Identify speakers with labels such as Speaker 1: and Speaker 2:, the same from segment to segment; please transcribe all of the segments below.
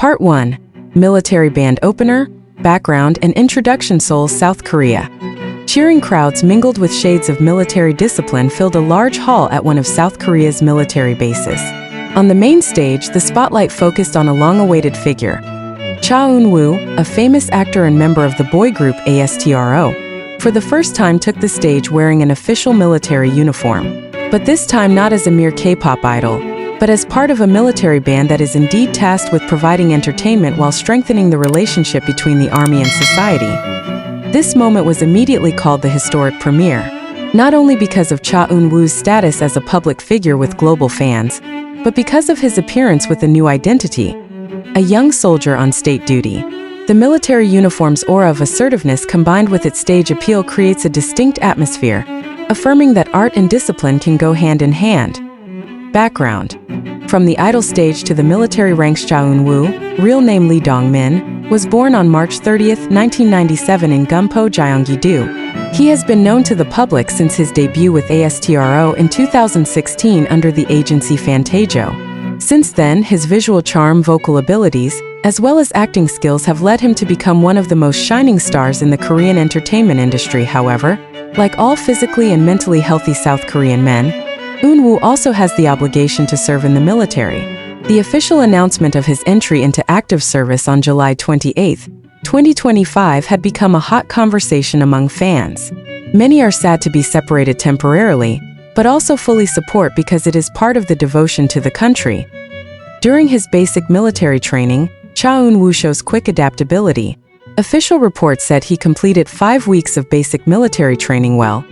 Speaker 1: Part 1. Military Band Opener, Background and Introduction. Seoul, South Korea. Cheering crowds mingled with shades of military discipline filled a large hall at one of South Korea's military bases. On the main stage, the spotlight focused on a long-awaited figure. Cha Eun-woo, a famous actor and member of the boy group ASTRO, for the first time took the stage wearing an official military uniform. But this time not as a mere K-pop idol, but as part of a military band that is indeed tasked with providing entertainment while strengthening the relationship between the army and society. This moment was immediately called the historic premiere, not only because of Cha Eun-woo's status as a public figure with global fans, but because of his appearance with a new identity, a young soldier on state duty. The military uniform's aura of assertiveness combined with its stage appeal creates a distinct atmosphere, affirming that art and discipline can go hand in hand. Background. From the idol stage to the military ranks. Cha Eun-woo, real name Lee Dong-min, was born on March 30, 1997 in Gumpo, Gyeonggi-do. He has been known to the public since his debut with ASTRO in 2016 under the agency Fantajo. Since then, his visual charm, vocal abilities, as well as acting skills have led him to become one of the most shining stars in the Korean entertainment industry. However, like all physically and mentally healthy South Korean men, Eun-woo also has the obligation to serve in the military. The official announcement of his entry into active service on July 28, 2025 had become a hot conversation among fans. Many are sad to be separated temporarily, but also fully support because it is part of the devotion to the country. During his basic military training, Cha Eun-woo shows quick adaptability. Official reports said he completed 5 weeks of basic military training well,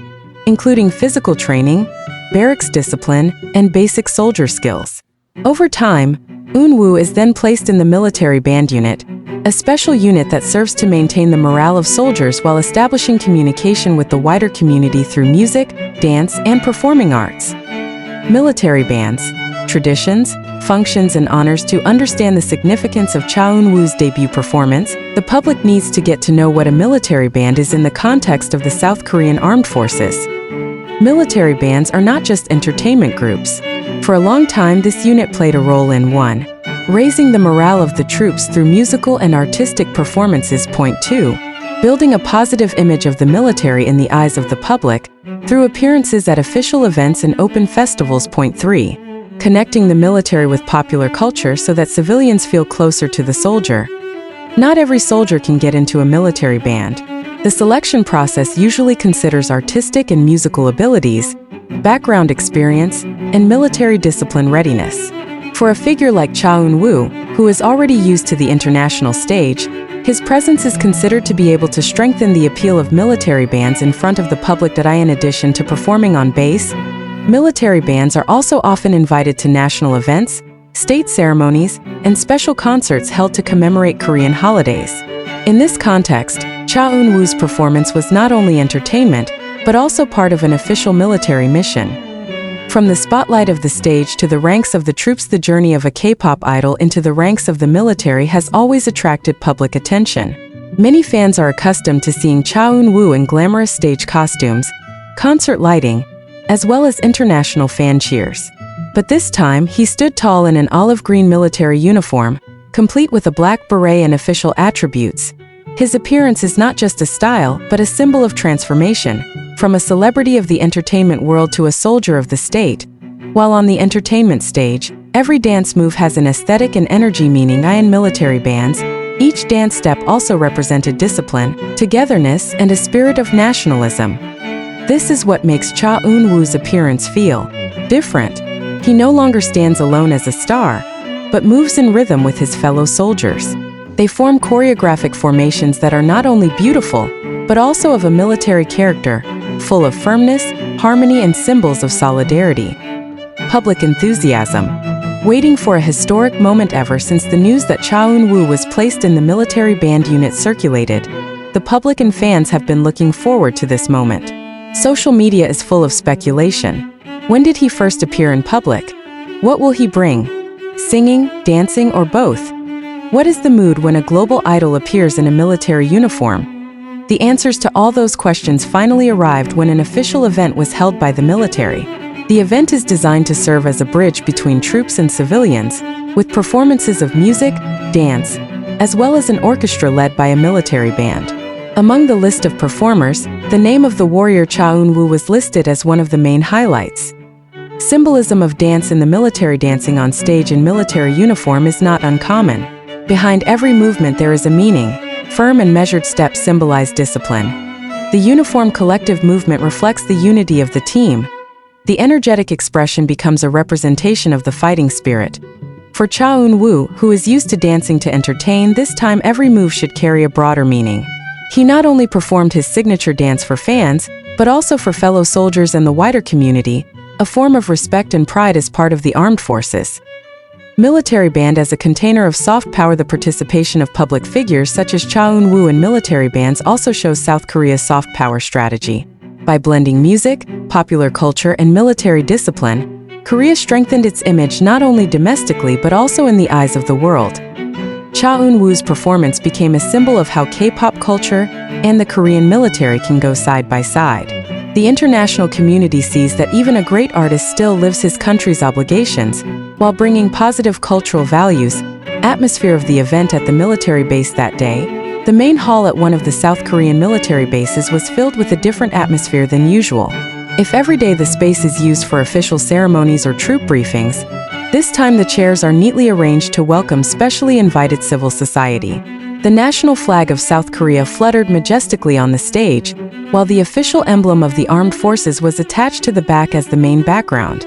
Speaker 1: including physical training, barracks discipline, and basic soldier skills. Over time, Eun-woo is then placed in the military band unit, a special unit that serves to maintain the morale of soldiers while establishing communication with the wider community through music, dance, and performing arts. Military bands, traditions, functions, and honors. To understand the significance of Cha Eun-woo's debut performance, the public needs to get to know what a military band is in the context of the South Korean Armed Forces. Military bands are not just entertainment groups. For a long time, this unit played a role in 1. Raising the morale of the troops through musical and artistic performances. Point 2. Building a positive image of the military in the eyes of the public through appearances at official events and open festivals. Point 3. Connecting the military with popular culture so that civilians feel closer to the soldier. Not every soldier can get into a military band. The selection process usually considers artistic and musical abilities, background experience, and military discipline readiness. For a figure like Cha Eun-woo, who is already used to the international stage, his presence is considered to be able to strengthen the appeal of military bands in front of the public. In addition to performing on base, military bands are also often invited to national events, state ceremonies, and special concerts held to commemorate Korean holidays. In this context, Cha Eun-woo's performance was not only entertainment, but also part of an official military mission. From the spotlight of the stage to the ranks of the troops, the journey of a K-pop idol into the ranks of the military has always attracted public attention. Many fans are accustomed to seeing Cha Eun-woo in glamorous stage costumes, concert lighting, as well as international fan cheers. But this time, he stood tall in an olive green military uniform, complete with a black beret and official attributes. His appearance is not just a style, but a symbol of transformation, from a celebrity of the entertainment world to a soldier of the state. While on the entertainment stage, every dance move has an aesthetic and energy meaning. In military bands, each dance step also represented discipline, togetherness, and a spirit of nationalism. This is what makes Cha Eun-woo's appearance feel different. He no longer stands alone as a star, but moves in rhythm with his fellow soldiers. They form choreographic formations that are not only beautiful, but also of a military character, full of firmness, harmony, and symbols of solidarity. Public enthusiasm. Waiting for a historic moment. Ever since the news that Cha Eun-woo was placed in the military band unit circulated, the public and fans have been looking forward to this moment. Social media is full of speculation. When did he first appear in public? What will he bring? Singing, dancing, or both? What is the mood when a global idol appears in a military uniform? The answers to all those questions finally arrived when an official event was held by the military. The event is designed to serve as a bridge between troops and civilians, with performances of music, dance, as well as an orchestra led by a military band. Among the list of performers, the name of the warrior Cha Eun-woo was listed as one of the main highlights. Symbolism of dance in the military. Dancing on stage in military uniform is not uncommon. Behind every movement there is a meaning. Firm and measured steps symbolize discipline. The uniform collective movement reflects the unity of the team. The energetic expression becomes a representation of the fighting spirit. For Cha Eun-woo, who is used to dancing to entertain, this time every move should carry a broader meaning. He not only performed his signature dance for fans, but also for fellow soldiers and the wider community, a form of respect and pride as part of the armed forces. Military band as a container of soft power. The participation of public figures such as Cha Eun-woo in military bands also shows South Korea's soft power strategy. By blending music, popular culture, and military discipline, Korea strengthened its image not only domestically but also in the eyes of the world. Cha Eun-woo's performance became a symbol of how K-pop culture and the Korean military can go side by side. The international community sees that even a great artist still lives his country's obligations, while bringing positive cultural values. Atmosphere of the event at the military base that day. The main hall at one of the South Korean military bases was filled with a different atmosphere than usual. If every day the space is used for official ceremonies or troop briefings, this time the chairs are neatly arranged to welcome specially invited civil society. The national flag of South Korea fluttered majestically on the stage, while the official emblem of the armed forces was attached to the back as the main background.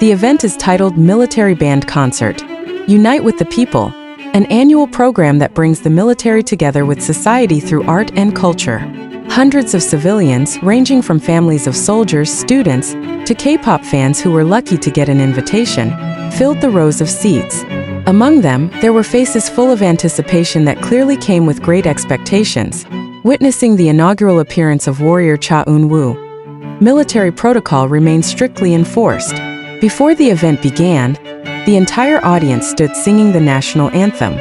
Speaker 1: The event is titled Military Band Concert, Unite with the People, an annual program that brings the military together with society through art and culture. Hundreds of civilians, ranging from families of soldiers, students, to K-pop fans who were lucky to get an invitation, filled the rows of seats. Among them, there were faces full of anticipation that clearly came with great expectations, witnessing the inaugural appearance of warrior Cha Eun-woo. Military protocol remained strictly enforced. Before the event began, the entire audience stood singing the national anthem.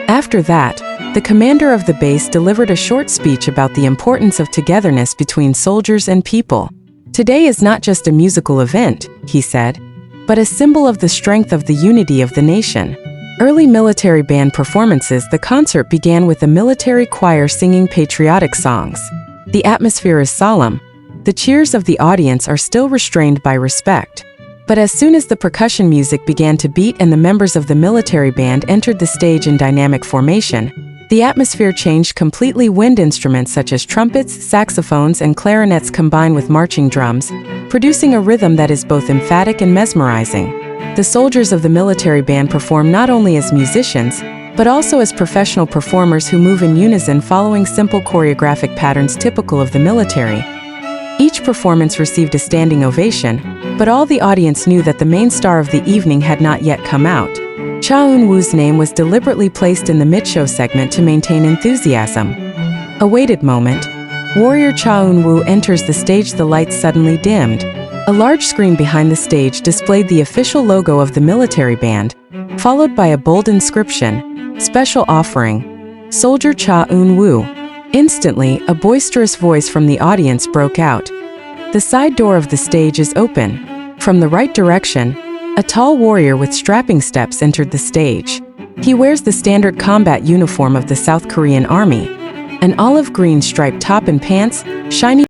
Speaker 1: After that, the commander of the base delivered a short speech about the importance of togetherness between soldiers and people. Today is not just a musical event, he said, but a symbol of the strength of the unity of the nation. Early military band performances. The concert began with a military choir singing patriotic songs. The atmosphere is solemn. The cheers of the audience are still restrained by respect. But as soon as the percussion music began to beat and the members of the military band entered the stage in dynamic formation, the atmosphere changed completely. Wind instruments such as trumpets, saxophones, and clarinets combine with marching drums, producing a rhythm that is both emphatic and mesmerizing. The soldiers of the military band perform not only as musicians, but also as professional performers who move in unison following simple choreographic patterns typical of the military. Each performance received a standing ovation, but all the audience knew that the main star of the evening had not yet come out. Cha Eun-woo's name was deliberately placed in the mid-show segment to maintain enthusiasm. Awaited moment. Warrior Cha Eun-woo enters the stage. The lights suddenly dimmed. A large screen behind the stage displayed the official logo of the military band, followed by a bold inscription, Special Offering, Soldier Cha Eun-woo. Instantly, a boisterous voice from the audience broke out. The side door of the stage is open. From the right direction, a tall warrior with strapping steps entered the stage. He wears the standard combat uniform of the South Korean Army, an olive green striped top and pants, shiny